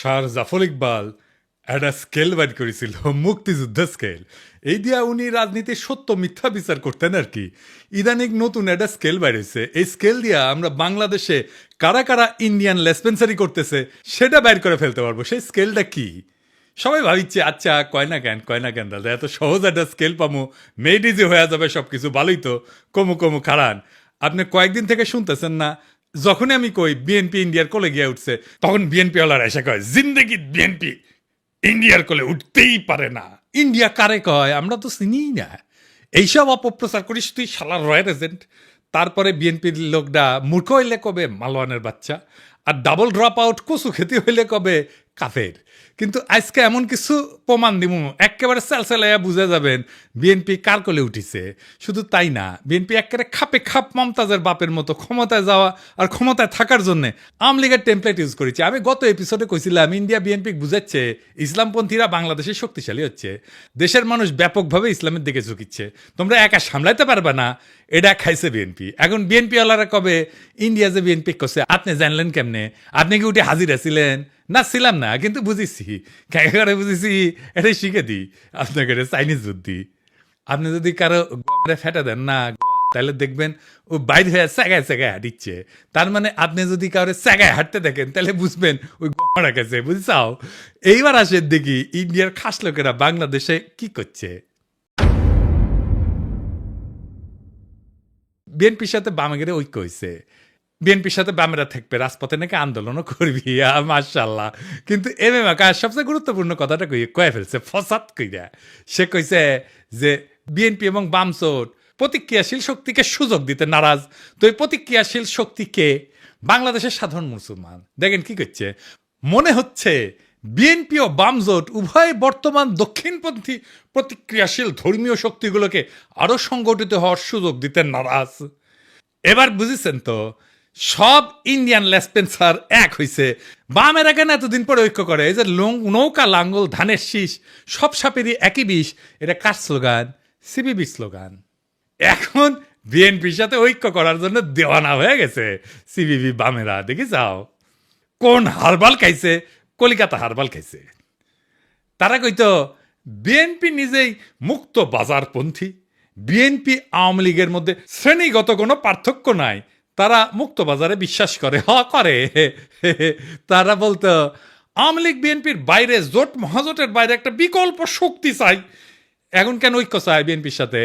Sir Zafar Iqbal একটা scale বাইর করেছিল, মুক্তিযুদ্ধ স্কেল। এই দিয়া উনি রাজনীতির সত্য মিথ্যা বিচার করতেন আর কি। ইদানিং নতুন একটা স্কেল বাইর হয়েছে। এই স্কেল দিয়া আমরা বাংলাদেশে কারা কারা ইন্ডিয়ান লেসপেন্সারি করতেছে সেটা বাইর করে ফেলতে পারবো। সেই স্কেলটা কি? সবাই ভাবিচ্ছে আচ্ছা কয় না কেন দাদা, এত সহজ একটা স্কেল পামো, মেড ইজি হয়ে যাবে সব কিছু, ভালোই তো। কমু খারান, আপনি কয়েকদিন থেকে শুনতেছেন না, যখনই আমি কই বিএনপি ইন্ডিয়ার কোলে গিয়ে উঠছে, তখন বিএনপি ওয়ালারা এসে কয় জিন্দেগি বিএনপি ইন্ডিয়ার কোলে উঠতেই পারে না। ইন্ডিয়া কারে কয়? আমরা তো চিনিই না। এইসব অপপ্রচার করিস তুই শালার রয়্যাল এজেন্ট। তারপরে বিএনপির লোকটা মূর্খ হইলে কবে মালওয়ানের বাচ্চা, আর ডাবল ড্রপ আউট কচু খেতে হইলে কবে কাফের। কিন্তু আজকে এমন কিছু প্রমাণ দিব একেবারে চালচালাইয়া বুঝে যাবেন বিএনপি কার কোলে উঠিছে। শুধু তাই না, বিএনপি একেবারে খাপে খাপ মমতাজের বাপের মতো ক্ষমতায় যাওয়া আর ক্ষমতায় থাকার জন্য আওয়ামী লীগের টেমপ্লেট ইউজ করেছে। আমি গত এপিসোডে কইছিলাম ইন্ডিয়া বিএনপি বুঝাচ্ছে ইসলামপন্থীরা বাংলাদেশে শক্তিশালী হচ্ছে, দেশের মানুষ ব্যাপকভাবে ইসলামের দিকে ঝুঁকিচ্ছে, তোমরা একা সামলাইতে পারবে না, এটা খাইছে বিএনপি। এখন বিএনপি ওয়ালারা কবে ইন্ডিয়া যে বিএনপি করছে আপনি জানলেন কেমনে? আপনি কি উঠে হাজির ছিলেন? না ছিলাম না, কিন্তু বুঝেছি। করে বুঝেছি এটাই শিখে দিই আপনাকে, চাইনিজ বুদ্ধি। আপনি যদি কারো ফেটে দেন না, তাহলে দেখবেন ও বাইর হয়ে স্যাগায় হাঁটিচ্ছে। তার মানে আপনি যদি কারো স্যাগায় হাঁটতে দেখেন তাহলে বুঝবেন ওই গড়া গেছে, বুঝছাও? এইবার আসেন দেখি ইন্ডিয়ার খাস লোকেরা বাংলাদেশে কি করছে। বিএনপির সাথে বামেগের ঐক্য হয়েছে, বিএনপির সাথে বামেরা থাকবে, রাজপথে নাকি আন্দোলনও করবি, মাশাল্লাহ। কিন্তু এম এম আকাশ সবচেয়ে গুরুত্বপূর্ণ কথাটা কয়ে ফেলছে ফসাদ কইরা। সে কইছে যে বিএনপি এবং বামজোট প্রতিক্রিয়াশীল শক্তিকে সুযোগ দিতে নারাজ। তো এই প্রতিক্রিয়াশীল শক্তিকে বাংলাদেশের সাধারণ মুসলমান দেখেন কি করছে। মনে হচ্ছে বিএনপি ও বামজোট উভয় বর্তমান দক্ষিণপন্থী প্রতিক্রিয়াশীল ধর্মীয় শক্তিগুলোকে আরো সংগঠিত হওয়ার সুযোগ দিতে নারাজ। এবার বুঝেছেন তো, সব ইন্ডিয়ান লেসপেন্সার এক হইছে। বামেরা কেন এতদিন পরে ঐক্য করে? এই যে নৌকা লাঙ্গল ধানের শীষ সব সাপেরই একই বিষ, এটা কার স্লোগান? CPB slogan. এখন বিএনপির সাথে ঐক্য করার জন্য দেওয়ানা হয়ে গেছে সিপিবি বামেরা। দেখি যাও কোন হারবাল খাইছে, কলিকাতা হারবাল খাইছে। তারা কইতো বিএনপি নিজেই মুক্ত বাজারপন্থী, বিএনপি আওয়ামী লীগের মধ্যে শ্রেণীগত কোনো পার্থক্য নাই, তারা মুক্ত বাজারে বিশ্বাস করে। করে তারা বলতো আওয়ামী লীগ বিএনপির বাইরে, জোট মহাজোটের বাইরে একটা বিকল্প শক্তি চাই। এখন কেন ঐক্য চায় বিএনপির সাথে?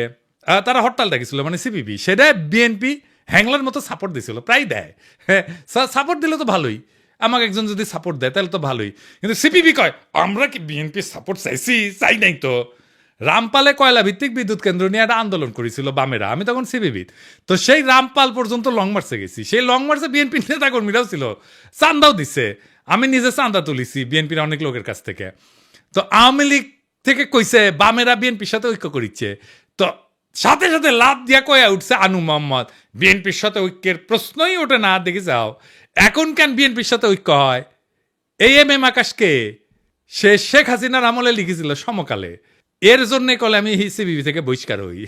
তারা হরতাল ডাকিছিল, মানে সিপিবি, সেটা বিএনপি হ্যাংলার মতো সাপোর্ট দিছিল, প্রায় দেয়। হ্যাঁ, সাপোর্ট দিলে তো ভালোই, আমাকে একজন যদি সাপোর্ট দেয় তাহলে তো ভালোই। কিন্তু সিপিবি কয় আমরা কি বিএনপি সাপোর্ট চাইছি? চাই নাই তো। রামপালে কয়লা ভিত্তিক বিদ্যুৎ কেন্দ্র নিয়ে একটা আন্দোলন করেছিল বামেরা, আমি তখন সিপিবি। তো সেই রামপাল পর্যন্ত লং মার্চে গেছি, সেই লং মার্চে বিএনপি নেতা কর্মীরাও ছিল, চান্দাও দিচ্ছে, আমি নিজে চান্দা তুলিছি বিএনপির অনেক লোকের কাছ থেকে। তো আওয়ামী লীগ থেকে কইছে বামেরা বিএনপির সাথে ঐক্য করিচ্ছে, তো সাথে সাথে লাভ দিয়া কয়া উঠছে আনু মোহাম্মদ বিএনপির সাথে ঐক্যের প্রশ্নই ওঠে না। দেখে যাও এখন কেন বিএনপির সাথে ঐক্য হয়? এই এম এম আকাশকে সে শেখ হাসিনার আমলে লিখেছিল সমকালে, এর জন্য কলে আমি সিপিবি থেকে বহিষ্কার হই।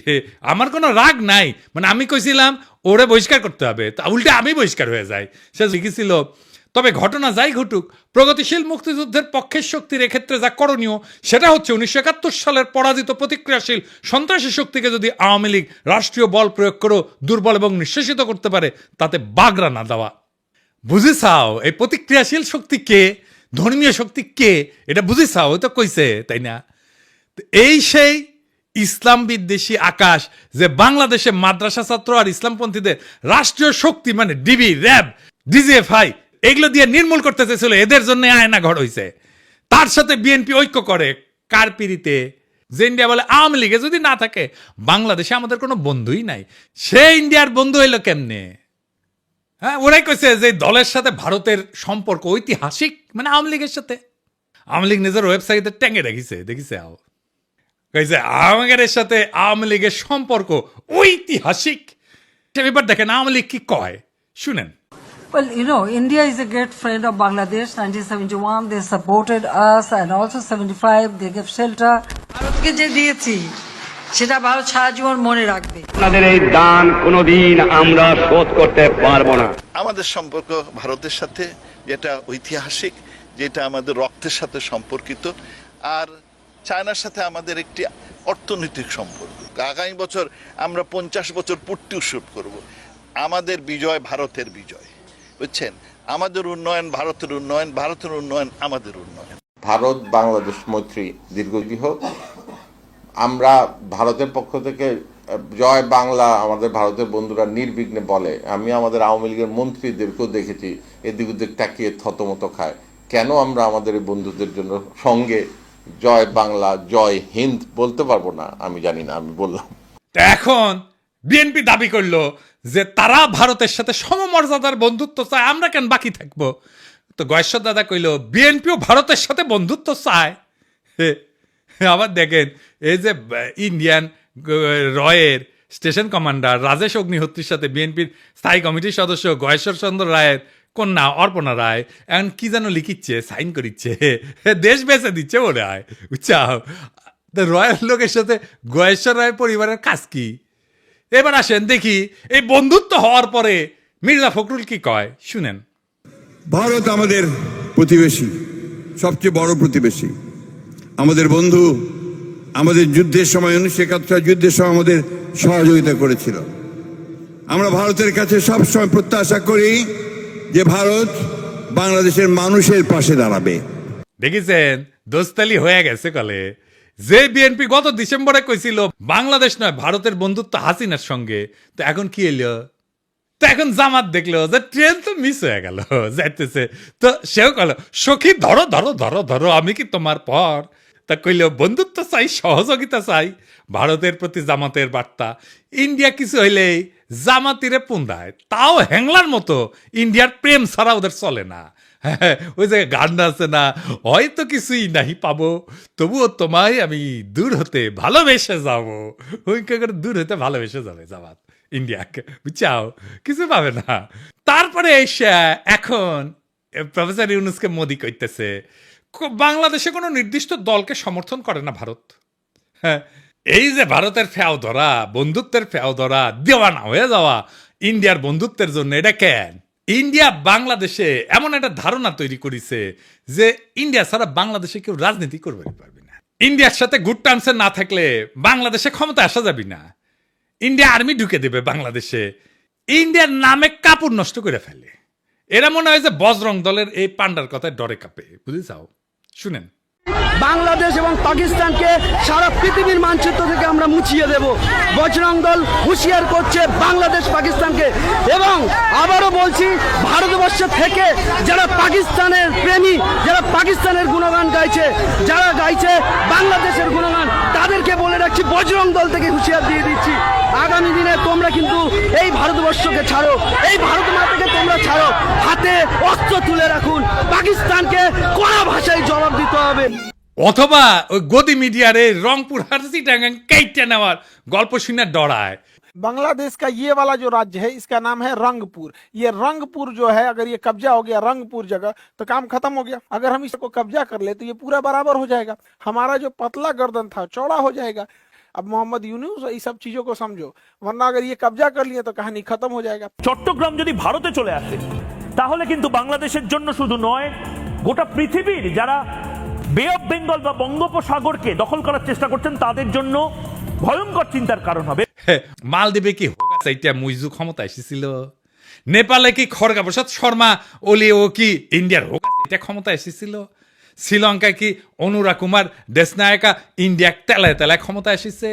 আমার কোনো রাগ নাই, মানে আমি কইছিলাম ওরে বহিষ্কার করতে হবে, তা উল্টে আমি বহিষ্কার হয়ে যাই। সে লিখেছিল তবে ঘটনা যাই ঘটুক, প্রগতিশীল মুক্তিযুদ্ধের পক্ষের শক্তির এক্ষেত্রে যা করণীয় সেটা হচ্ছে 1971 সালের পরাজিত প্রতিক্রিয়াশীল সন্ত্রাসী শক্তিকে যদি আওয়ামী লীগ রাষ্ট্রীয় বল প্রয়োগ করে দুর্বল এবং নিঃশেষিত করতে পারে, তাতে বাগড়া না দেওয়া। বুঝেছাও এই প্রতিক্রিয়াশীল শক্তি কে, ধর্মীয় শক্তি কে, এটা বুঝেছাও? ওই তো কইছে, তাই না? এই সেই ইসলাম বিদ্বেষী আকাশ যে বাংলাদেশে মাদ্রাসা ছাত্র আর ইসলামপন্থীদের রাষ্ট্রীয় শক্তি মানে ডিবি, র্যাব, ডিজিএফআই এগুলো দিয়ে নির্মূল করতে চেয়েছিল, এদের জন্য আয়না ঘর হইছে। তার সাথে বিএনপি ঐক্য করে কার পিড়িতে? যে ইন্ডিয়া বলে আওয়ামী লীগে যদি না থাকে বাংলাদেশে আমাদের কোনো বন্ধুই নাই। সে ইন্ডিয়ার বন্ধু হইলো কেমনে? হ্যাঁ, ওরাই কইছে যে দলের সাথে ভারতের সম্পর্ক ঐতিহাসিক, মানে আওয়ামী লীগের সাথে। আওয়ামী লীগ নিজের ওয়েবসাইটে ট্যাঙ্গে রেখেছে, দেখিছে আও কইছে আমাদের সাথে আওয়ামী লীগের সম্পর্ক ঐতিহাসিক। এবার দেখেন আওয়ামী লীগ কি কয়, শুনেন। Well, you know, India is a great friend of Bangladesh. 1971, they supported us, and also 75, they gave shelter. ভারতকে যে দিয়েছি সেটা ভারত সারা জীবন মনে রাখবে। আপনাদের এই দান কোনোদিন আমরা শোধ করতে পারবো না। আমাদের সম্পর্ক ভারতের সাথে যেটা ঐতিহাসিক, যেটা আমাদের রক্তের সাথে সম্পর্কিত, আর চায়নার সাথে আমাদের একটি অর্থনৈতিক সম্পর্ক। আগামী বছর আমরা 50 বছর পূর্তি উৎসব করব। আমাদের বিজয় ভারতের বিজয়, বুঝছেন? আমাদের উন্নয়ন ভারতের উন্নয়ন, ভারতের উন্নয়ন আমাদের উন্নয়ন। ভারত বাংলাদেশ মৈত্রী দীর্ঘজীবী হোক। আমরা ভারতের পক্ষ থেকে জয় বাংলা আমাদের ভারতের বন্ধুরা নির্বিঘ্নে বলে। আমি আমাদের আওয়ামী লীগের মন্ত্রীদেরকেও দেখেছি এদিক ওদিক তাকিয়ে থতমত খায়। কেন আমরা আমাদের এই বন্ধুদের জন্য সঙ্গে জয় বাংলা জয় হিন্দ বলতে পারবো না? আমি জানি না, আমি বললাম। এখন বিএনপি দাবি করলো যে তারা ভারতের সাথে সমমর্যাদার বন্ধুত্ব চায়, আমরা কেন বাকি থাকবো? তো গয়েশ্বর দাদা কইল বিএনপিও ভারতের সাথে বন্ধুত্ব চায়। আবার দেখেন এই যে ইন্ডিয়ান রয়ের স্টেশন কমান্ডার রাজেশ অগ্নিহোত্রীর সাথে বিএনপির স্থায়ী কমিটির সদস্য গয়েশ্বর চন্দ্র রায়ের কন্যা অর্পণা রায় এখন কি যেন লিখিচ্ছে, সাইন করিচ্ছে, দেশ বেঁচে দিচ্ছে বলে হয়, বুঝছাও? রয়্যাল লোকের সাথে গয়েশ্বর রায় পরিবারের কাজ কি? এবার আসেন দেখি এই বন্ধুত্ব হওয়ার পরে মির্জা ফখরুল কি কয়, শুনেন। ভারত আমাদের প্রতিবেশী, সবচেয়ে বড় প্রতিবেশী, আমাদের বন্ধু। আমাদের যুদ্ধের সময় 1971 যুদ্ধের সময় আমাদের সহযোগিতা করেছিল। আমরা ভারতের কাছে সবসময় প্রত্যাশা করি যে ভারত বাংলাদেশের মানুষের পাশে দাঁড়াবে। দেখেছেন দোস্তালি হয়ে গেছে কলে। যে বিএনপি গত ডিসেম্বরে কইছিল বাংলাদেশ নয় ভারতের বন্ধুত্ব হাসিনার সঙ্গে, তো এখন কি এলো? তো এখন জামাত দেখলো যে ট্রেন তো মিস হয়ে গেল, যাইতেছে, তো সেও কল সখী ধরো ধরো ধরো ধরো, আমি কি তোমার পর? তা কইল বন্ধুত্ব চাই, সহযোগিতা চাই। ভারতের প্রতি জামাতের বার্তা, ইন্ডিয়া কিছু হইলেই জামাতিরে পুন্দায়, তাও হ্যাংলার মতো। ইন্ডিয়ার প্রেম ছাড়া ওদের চলে না। হ্যাঁ, ওই যে গান আছে না, হয়তো কিছুই নাহি পাবো তবুও তোমায় আমি দূর হতে ভালোবেসে যাবো। ওই করে দূর হতে ভালোবেসে যাবে জামাত ইন্ডিয়াকে, বুঝছাও? কিছু পাবে না। তারপরে এসে এখন প্রফেসর ইউনুসকে মোদি কইতেছে বাংলাদেশে কোনো নির্দিষ্ট দলকে সমর্থন করে না ভারত। হ্যাঁ, এই যে ভারতের ফেও ধরা, বন্ধুত্বের ফেও ধরা, দেওয়ানা হয়ে যাওয়া ইন্ডিয়ার বন্ধুত্বের জন্য, এটা কেন? ইন্ডিয়া বাংলাদেশে এমন একটা ধারণা তৈরি করেছে যে ইন্ডিয়া ছাড়া বাংলাদেশে কেউ রাজনীতি করবে পারবে না। ইন্ডিয়ার সাথে গুড টার্মসে না থাকলে বাংলাদেশে ক্ষমতা আসা যাবে না। ইন্ডিয়া আর্মি ঢুকে দেবে বাংলাদেশে, ইন্ডিয়ার নামে কাপড় নষ্ট করে ফেলে। এরা মনে হয় যে বজরং দলের এই পান্ডার কথায় ডরে কাঁপে, বুঝে যাও। শুনেন। বাংলাদেশ এবং পাকিস্তানকে সারা পৃথিবীর মানচিত্র থেকে আমরা মুছিয়ে দেব। বজরং দল হুঁশিয়ার করছে বাংলাদেশ পাকিস্তানকে। এবং আবারও বলছি, ভারতবর্ষ থেকে যারা পাকিস্তানের প্রেমী, যারা পাকিস্তানের গুণগান গাইছে, যারা গাইছে বাংলাদেশের গুণগান, তাদেরকে বলে রাখছি বজরং দল থেকে হুঁশিয়ার দিয়ে দিচ্ছি, আগামী দিনে তোমরা কিন্তু এই ভারতবর্ষকে ছাড়ো, এই ভারত মাতাকে তোমরা ছাড়ো, হাতে অস্ত্র তুলে রাখুন। পাকিস্তানকে কড়া ভাষায় জবাব দিতে হবে। অথবা ওই গদি মিডিয়ারে রংপুর হারসি টাঙ্গাং কাইটে নেওয়ার গল্প শুনে ডরায়। बांग्लादेश का ये वाला जो राज्य है इसका नाम है रंगपुर। ये रंगपुर जो है, अगर ये कब्जा हो गया रंगपुर जगह, तो काम खत्म हो गया। अगर हम इसको कब्जा कर ले तो ये पूरा बराबर हो जाएगा। हमारा जो पतला गर्दन था चौड़ा हो जाएगा। अब मोहम्मद यूनुस ये सब चीजों को समझो, वरना अगर ये कब्जा कर लिए तो कहानी खत्म हो जाएगा। চট্টগ্রাম যদি ভারতে চলে আসে তাহলে কিন্তু বাংলাদেশের জন্য শুধু নয়, গোটা পৃথিবীর যারা বে অফ বেঙ্গল বা বঙ্গোপসাগরকে দখল করার চেষ্টা করছেন তাদের জন্য ভয়ঙ্কর চিন্তার কারণ হবে। মালদ্বীপে কি হোগাচাইটা মুইজু ক্ষমতা এসেছিল? নেপালে কি খড়গা প্রসাদ শর্মা ওলি ও কি ইন্ডিয়ার হোগাচাইটা ক্ষমতা এসেছিল? শ্রীলঙ্কায় কি অনুরা কুমার দেশনায়কা ইন্ডিয়া তেলায় তেলায় ক্ষমতা এসেছে?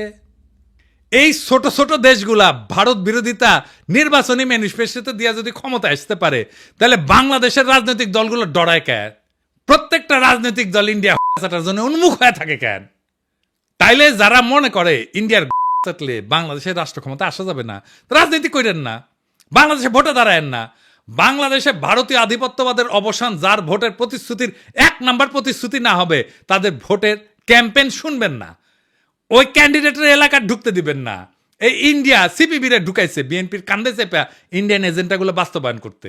এই ছোট ছোট দেশগুলা ভারত বিরোধিতা নির্বাচনী ম্যানিফেস্টোতে দিয়া যদি ক্ষমতা আসতে পারে, তাহলে বাংলাদেশের রাজনৈতিক দলগুলো ডরায় কেন? প্রত্যেকটা রাজনৈতিক দল ইন্ডিয়া চাটার জন্য উন্মুখ হয়ে থাকে কেন? তাইলে যারা মনে করে ইন্ডিয়ার চাটলে বাংলাদেশের রাষ্ট্র ক্ষমতা আসা যাবে না, রাজনীতি করেন না, বাংলাদেশে ভোটে দাঁড়ায়েন না। বাংলাদেশে ভারতীয় আধিপত্যবাদের অবসান যার ভোটের প্রতিশ্রুতির 1 নাম্বার প্রতিশ্রুতি না হবে, তাদের ভোটের ক্যাম্পেইন শুনবেন না, ওই ক্যান্ডিডেটের এলাকা ঢুকতে দিবেন না। এই ইন্ডিয়া সিপিবি রে ঢুকাইছে বিএনপির কান্দে চেপা ইন্ডিয়ান এজেন্ডাগুলো বাস্তবায়ন করতে।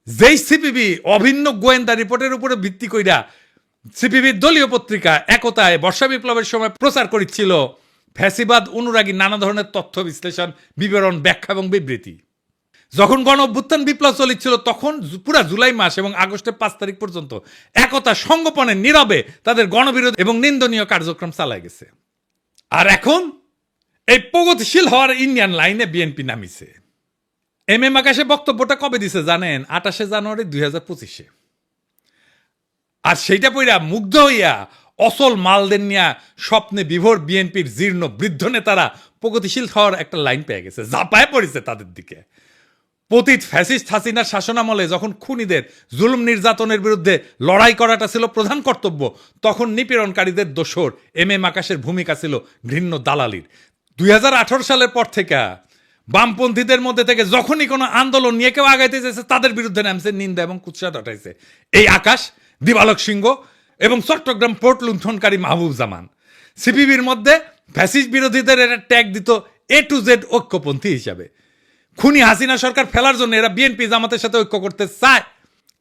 যেই সিপিবি অভিন্ন গোয়েন্দা রিপোর্টের উপরে ভিত্তি কইরা সিপিবির দলীয় পত্রিকা একতায় বর্ষা বিপ্লবের সময় প্রচার করেছিল ফ্যাসিবাদ অনুরাগী নানা ধরনের তথ্য বিশ্লেষণ, বিবরণ, ব্যাখ্যা এবং বিবৃতি। যখন গণ অভ্যুত্থান বিপ্লব চলেছিল তখন পুরা জুলাই মাস এবং আগস্টের 5 তারিখ পর্যন্ত একতা সংগোপনে নীরবে তাদের গণবিরোধ এবং নিন্দনীয় কার্যক্রম চালায় গেছে। আর এখন এই প্রগতিশীল হওয়ার ইন্ডিয়ান লাইনে বিএনপি নামিছে। এম আকাশে বক্তব্যটা কবে দিছে জানেন? 28 জানুয়ারি 2025। আর সেইটা পইরা মুগ্ধ হইয়া অসল মালদের নিয়া স্বপ্নে বিভোর বিএনপির জীর্ণ বৃদ্ধ নেতারা প্রগতিশীল হওয়ার একটা লাইন পেয়ে গেছে, ঝাঁপায় পড়েছে তাদের দিকে। পতিত ফ্যাসিস্ট হাসিনার শাসনামলে যখন খুনিদের জুলুম নির্যাতনের বিরুদ্ধে লড়াই করাটা ছিল প্রধান কর্তব্য, তখন নিপীড়নকারীদের দোসর এম আকাশের ভূমিকা ছিল ঘৃণ্য দালালির। 2018 সালের পর থেকে বামপন্থীদের মধ্যে থেকে যখনই কোনো আন্দোলন নিয়ে কেউ আগাইতে চেয়েছে তাদের বিরুদ্ধে নামছে, নিন্দা এবং কুৎসা ডাটাইছে এই আকাশ, দিবালক সিংহ এবং চট্টগ্রাম পোর্ট লুণ্ঠনকারী মাহবুব জামান। সিপিবির মধ্যে ফ্যাসিস্ট বিরোধীদের এরা ট্যাগ দিত A to Z ঐক্যপন্থী হিসাবে। খুনি হাসিনা সরকার ফেলার জন্য এরা বিএনপি জামাতের সাথে ঐক্য করতে চায়,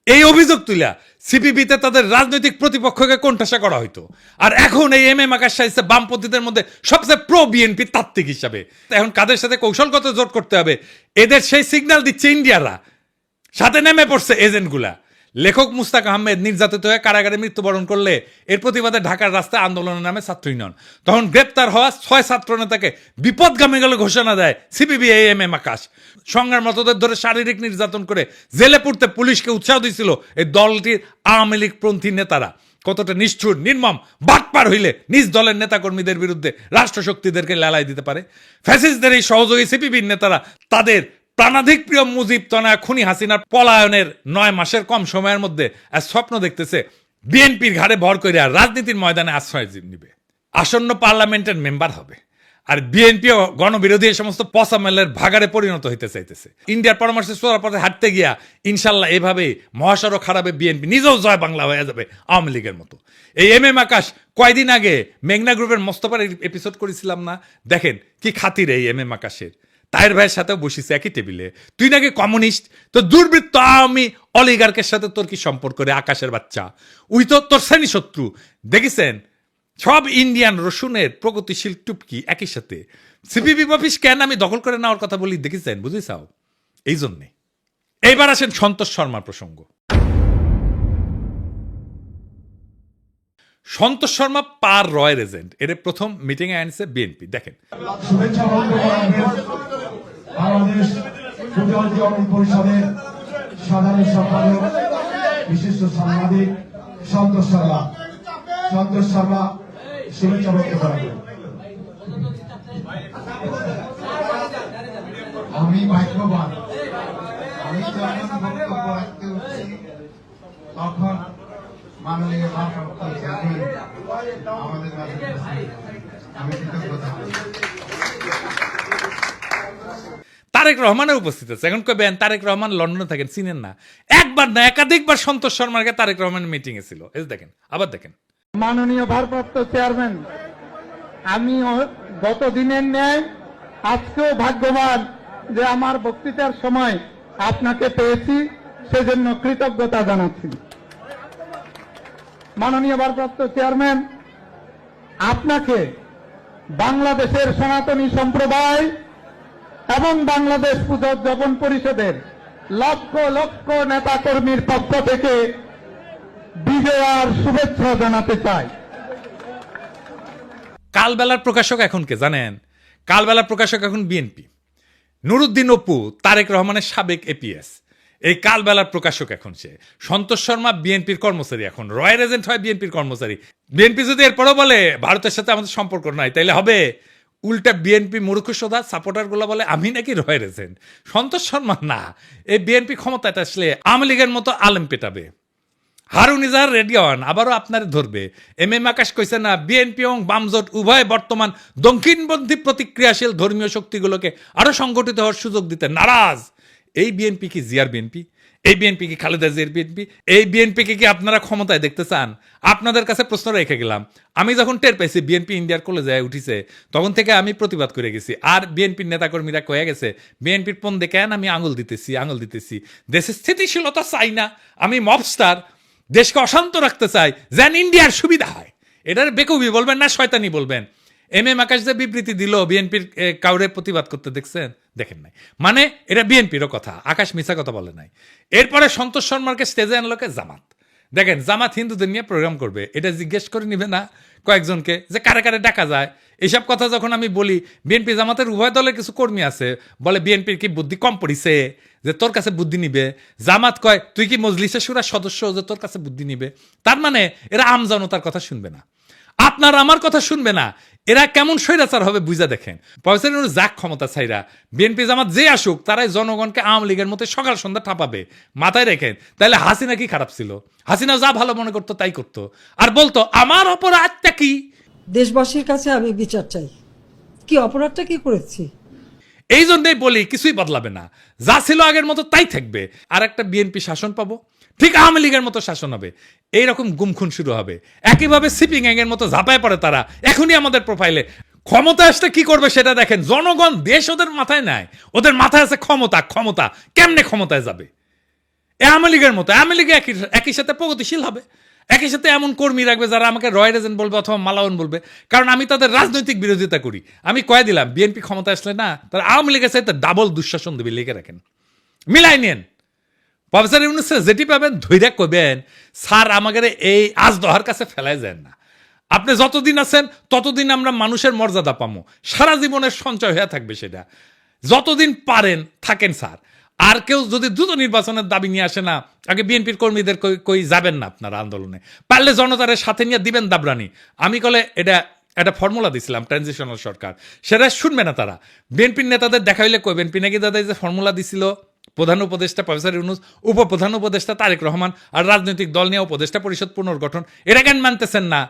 এই অভিযোগ তুলা সিপিবিতে তাদের রাজনৈতিক প্রতিপক্ষকে কোণঠাসা করা হইতো। আর এখন এই এম আকাশ সাহিত্য বামপন্থীদের মধ্যে সবচেয়ে প্রো বিএনপি তাত্ত্বিক হিসাবে। এখন কাদের সাথে কৌশলগত জোট করতে হবে এদের সেই সিগন্যাল দিচ্ছে ইন্ডিয়ারা, সাথে নেমে পড়ছে এজেন্টগুলা। লেখক মুস্তাক আহমেদ নির্যাতিত হয়ে কারাগারে মৃত্যুবরণ করলে এর প্রতিবাদে ঢাকার রাস্তায় আন্দোলনের নামে ছাত্র ইউনিয়ন। তখন গ্রেপ্তার হওয়া 6 ছাত্র নেতাকে বিপদগামী বলে ঘোষণা দেয় সিপিবি এম আকাশ। সংগ্রামরতদের ধরে শারীরিক নির্যাতন করে জেলে পুরতে পুলিশকে উৎসাহ দিয়েছিল এই দলটির আওয়ামী লীগপন্থী নেতারা। কতটা নিষ্ঠুর নির্মম বাটপার হইলে নিজ দলের নেতাকর্মীদের বিরুদ্ধে রাষ্ট্রশক্তিদেরকে লেলাই দিতে পারে। ফ্যাসিস্টদের এই সহযোগী সিপিবির নেতারা তাদের প্রাণাধিক প্রিয় মুজিব তনয়া খুনি হাসিনার পলায়নের 9 মাসের কম সময়ের মধ্যে স্বপ্ন দেখতেছে বিএনপির ঘাড়ে ভর করে রাজনীতির ময়দানে আশ্রয় নিবে, আসন্ন পার্লামেন্টের মেম্বার হবে। আর বিএনপিও গণবিরোধী এই সমস্ত পসামেলের ভাগারে পরিণত হইতে চাইতেছে। ইন্ডিয়ার পরামর্শে সোয়ার পথে হাঁটতে গিয়া ইনশাল্লাহ এভাবে মহাসড়ক খারাপে বিএনপি নিজেও জয় বাংলা হয়ে যাবে আওয়ামী লীগের মতো। এই এম আকাশ কয়দিন আগে মেঘনা গ্রুপের মোস্তফার এপিসোড করেছিলাম না, দেখেন কি খাতির এই এম আকাশের। তাহের ভাইয়ের সাথেও বসিস একই টেবিলে, তুই নাকি কমিউনিস্ট, তো দুর্বৃত্ত আওয়ামী অলিগার্কের সাথে তোর কি সম্পর্ক রে আকাশের বাচ্চা? উই তো তোর শ্রেণী শত্রু। দেখেছেন সব ইন্ডিয়ান রসুনের প্রগতিশীল টুপকি একই সাথে। সিপিবি অফিস কেন আমি দখল করে নেওয়ার কথা বলি দেখেছেন, বুঝেছাও? এই জন্যে। এইবার আসেন সন্তোষ শর্মার প্রসঙ্গ। সন্তোষ শর্মা পার রয়ের এজেন্ট, এর প্রথম মিটিং এ আনছে বিএনপি। দেখেন বাংলাদেশ ফুটবল পরিষদের সাধারণ সম্পাদক বিশিষ্ট সাংবাদিক সন্তোষ শর্মা। সন্তোষ শর্মা শুভেচ্ছা বক্তব্য রাখবেন। আমি ভাগ্যবান, আমি যখন বক্তব্য রাখতে উঠছি তখন মাননীয় ভারপ্রাপ্ত চেয়ারম্যান আমাদের মাঝে আমি কৃতজ্ঞতা। তারেক রহমানের উপস্থিত আছে। এখন কবেন তারেক রহমান লন্ডনে থাকেন, চিনেন না? একবার না একাধিকবার সন্তোষ শর্মাকে তারেক রহমানের মিটিং এ ছিল। এই দেখেন, আবার দেখেন। মাননীয় ভারপ্রাপ্ত চেয়ারম্যান, আমি গত দিনের ন্যায় আজকেও ভাগ্যবান যে আমার বক্তৃতার সময় আপনাকে পেয়েছি, সেজন্য কৃতজ্ঞতা জানাচ্ছি। মাননীয় ভারপ্রাপ্ত চেয়ারম্যান, আপনাকে বাংলাদেশের সনাতনী সম্প্রদায় এবং বাংলাদেশ পুজোজ্জীবন পরিষদের লক্ষ লক্ষ নেতা কর্মীর পক্ষ থেকে বিজয়ার শুভেচ্ছা জানাতে চাই। কালবেলার প্রকাশক এখন কে জানেন? কালবেলার প্রকাশক এখন বিএনপি। নুরুদ্দিন অপু তারেক রহমানের সাবেক এপিএস, এই কালবেলার প্রকাশক এখন সে। সন্তোষ শর্মা বিএনপির কর্মচারী, এখন রয়ের এজেন্ট হয় বিএনপির কর্মচারী। বিএনপি যদি এরপরও বলে ভারতের সাথে আমাদের সম্পর্ক নাই, তাইলে হবে উল্টা বিএনপি মূর্খসোদা সাপোর্টার গুলা বলে আমি নাকি রয়ের এজেন্ট। সন্তোষ শর্মা না, এই বিএনপি ক্ষমতায় আসলে আওয়ামী লীগের মতো আলেম পেটাবে। হারুন ইজাহার রেডি হন, আবারও আপনার ধরবে। এম আকাশ কইছে না বিএনপি এবং বামজোট উভয় বর্তমান দক্ষিণপন্থী প্রতিক্রিয়াশীল ধর্মীয় শক্তিগুলোকে আরো সংগঠিত হওয়ার সুযোগ দিতে নারাজ। এই বিএনপি কি জিয়ার বিএনপি? এই বিএনপি কি খালেদা জিয়ার বিএনপি? এই বিএনপিকে কি আপনারা ক্ষমতায় দেখতে চান? আপনাদের কাছে প্রশ্ন রেখে গেলাম। আমি যখন টের পাইছি বিএনপি ইন্ডিয়ার কলেজে উঠিছে, তখন থেকে আমি প্রতিবাদ করে গেছি। আর বিএনপির নেতাকর্মীরা কয়ে গেছে বিএনপির পন্দে কেন আমি আঙুল দিতেছি। দেশের স্থিতিশীলতা চাই না, আমি মবস্টার, দেশকে অশান্ত রাখতে চাই, যেন ইন্ডিয়ার সুবিধা হয়। এটার বেকুবি বলবেন না শয়তানি বলবেন। এম এম আকাশ যে বিবৃতি দিল বিএনপির কাউরে প্রতিবাদ করতে দেখছেন? দেখেন নাই। মানে এটা বিএনপিরও কথা, আকাশ মিছা কথা বলে নাই। এরপরে সন্তোষ শর্মাকে স্টেজে আনলোকে জামাত। দেখেন জামাত হিন্দুদের নিয়ে প্রোগ্রাম করবে, এটা জিজ্ঞেস করে নিবে না কয়েকজনকে যে কারে কারে ডাকা যায়? এইসব কথা যখন আমি বলি, বিএনপি জামাতের উভয় দলের কিছু কর্মী আছে বলে বিএনপির কি বুদ্ধি কম পড়িছে যে তোর কাছে বুদ্ধি নিবে? জামাত কয় তুই কি মজলিসে শুরার সদস্য যে তোর কাছে বুদ্ধি নিবে? তার মানে এরা আমজনতার কথা শুনবে না, আপনার আমার কথা শুনবে না। এরা কেমন স্বৈরাচার হবে বুঝা দেখেন। প্রফেসর যাক ক্ষমতা ছাইরা বিএনপি জামাত যে আসুক তারাই জনগণকে আওয়ামী লীগের মতো সকাল সন্ধ্যা ঠাপাবে, মাথায় রেখেন। তাহলে হাসিনা কি খারাপ ছিল? হাসিনা যা ভালো মনে করতো তাই করতো, আর বলতো আমার অপরাধটা কি? দেশবাসীর কাছে আমি বিচার চাই, কি অপরাধটা কি করেছি। এই জন্যই বলি কিছুই বদলাবে না, যা ছিল আগের মতো তাই থাকবে। আর একটা বিএনপি শাসন পাবো, ঠিক আওয়ামী লীগের মতো শাসন হবে। এইরকম গুমখুন শুরু হবে, একইভাবে সিপিং গ্যাংয়ের মতো ঝাঁপায় পড়ে তারা। এখনই আমাদের প্রোফাইলে ক্ষমতা আসলে কি করবে সেটা দেখেন। জনগণ দেশ ওদের মাথায় নাই, ওদের মাথায় আছে ক্ষমতা। ক্ষমতা কেমনে ক্ষমতায় যাবে? আওয়ামী লীগের মতো, আওয়ামী লীগ একই সাথে প্রগতিশীল হবে, একই সাথে এমন কর্মী রাখবে যারা আমাকে রয়ের এজেন্ট বলবে অথবা মালাউন বলবে, কারণ আমি তাদের রাজনৈতিক বিরোধিতা করি। আমি কয়ে দিলাম বিএনপি ক্ষমতা আসলে না, তারা আওয়ামী লীগের সাথে ডাবল দুঃশাসন দেবে, লিখে রাখেন, মিলাই নেন। প্রফেসর ইউনূস যেটি পাবেন ধৈর্য করবেন, স্যার আমাদের এই আজ দহার কাছে ফেলাই যায় না। আপনি যতদিন আছেন ততদিন আমরা মানুষের মর্যাদা পাবো, সারা জীবনের সঞ্চয় হয়ে থাকবে সেটা। যতদিন পারেন থাকেন স্যার। আর কেউ যদি দ্রুত নির্বাচনের দাবি নিয়ে আসে না, আগে বিএনপির কর্মীদের কই যাবেন না আপনারা আন্দোলনে, পারলে জনতারের সাথে নিয়ে দিবেন দাবরানি। আমি কলে এটা একটা ফর্মুলা দিছিলাম ট্রানজিশনাল সরকার, সেটা শুনবে না তারা। বিএনপির নেতাদের দেখা হইলে কইবেন পিনাকি দাদা যে ফর্মুলা দিছিল প্রধান উপদেষ্টা প্রফেসর ইউনূস, উপপ্রধান উপদেষ্টা তারেক রহমান, আর রাজনৈতিক দল নিয়ে উপদেষ্টা পরিষদ পুনর্গঠন, এরা কেন মানতেছেন না?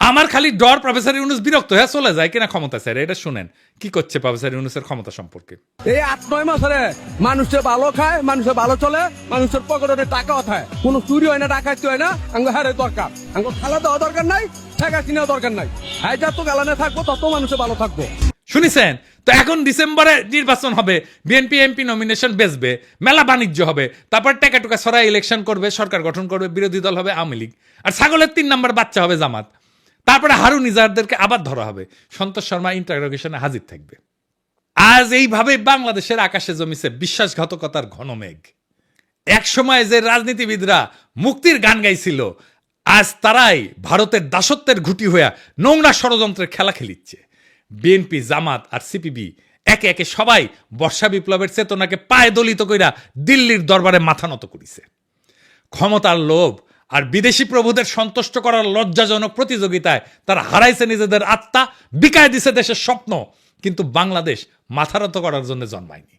আমার খালি ডর প্রফেসর ইউনূস বিরক্ত হয়ে চলে যায় কিনা ক্ষমতা স্যার। এটা শুনেন কি করছে প্রফেসর ইউনূসের ক্ষমতা সম্পর্কে। এই 8-9 মাসে মানুষের ভালো খায়, মানুষের ভালো চলে, মানুষের পকেটে টাকা ওঠায়, কোনো চুরি হয় না, ডাকাতি হয় না। আঙ্গ হারে দরকার, আঙ্গ খালা দেওয়া দরকার নাই, টাকা কিনা দরকার নাই। হ্যাঁ যত গালানে থাকবো তত মানুষের ভালো থাকবো। শুনেছেন তো? এখন ডিসেম্বরে নির্বাচন হবে, বিএনপি এমপি নমিনেশন বেচবে, মেলা বাণিজ্য হবে, তারপর টাকা টুকা ছড়াই ইলেকশন করবে, সরকার গঠন করবে, বিরোধী দল হবে আওয়ামী লীগ, আর ছাগলের 3 নম্বর বাচ্চা হবে জামাত। তারপরে হারুন ইজাহারদেরকে আবার ধরা হবে, সন্তোষ শর্মা ইন্টারোগেশনে হাজির থাকবে। আজ এইভাবে বাংলাদেশের আকাশে জমিছে বিশ্বাসঘাতকতার ঘন মেঘ। এক সময় যে রাজনীতিবিদরা মুক্তির গান গাইছিল, আজ তারাই ভারতের দাসত্বের ঘুঁটি হইয়া নোংরা ষড়যন্ত্রের খেলা খেলিচ্ছে। বিএনপি জামাত আর সিপিবি একে একে সবাই বর্ষা বিপ্লবের চেতনাকে পায়ে দলিত কইরা দিল্লির দরবারে মাথা নত করিছে। ক্ষমতার লোভ আর বিদেশি প্রভুদের সন্তুষ্ট করার লজ্জাজনক প্রতিযোগিতায় তারা হারাইছে নিজেদের আত্মা, বিকায় দিছে দেশের স্বপ্ন। কিন্তু বাংলাদেশ মাথারত করার জন্য জন্মায়নি।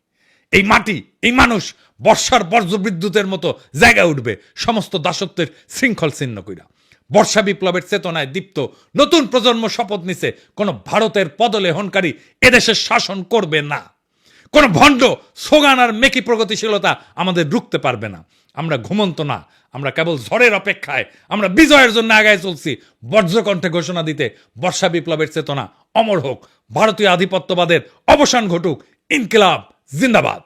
এই মাটি, এই মানুষ বর্ষার বজ্রবিদ্যুতের মতো জায়গায় উঠবে সমস্ত দাসত্বের শৃঙ্খল ছিন্ন কইরা। বর্ষা বিপ্লবের চেতনায় দীপ্ত নতুন প্রজন্ম শপথ নিছে, কোন ভারতের পদলেহনকারী এদেশের শাসন করবে না। কোন ভণ্ড সোগান আর মেকি প্রগতিশীলতা আমাদের রুখতে পারবে না। আমরা ঘুমন্ত না, আমরা কেবল ঝড়ের অপেক্ষায়, আমরা বিজয়ের জন্য আগায় চলছি। বজ্রকণ্ঠে ঘোষণা দিতে বর্ষা বিপ্লবের চেতনা অমর হোক, ভারতীয় আধিপত্যবাদের অবসান ঘটুক, ইনকিলাব জিন্দাবাদ।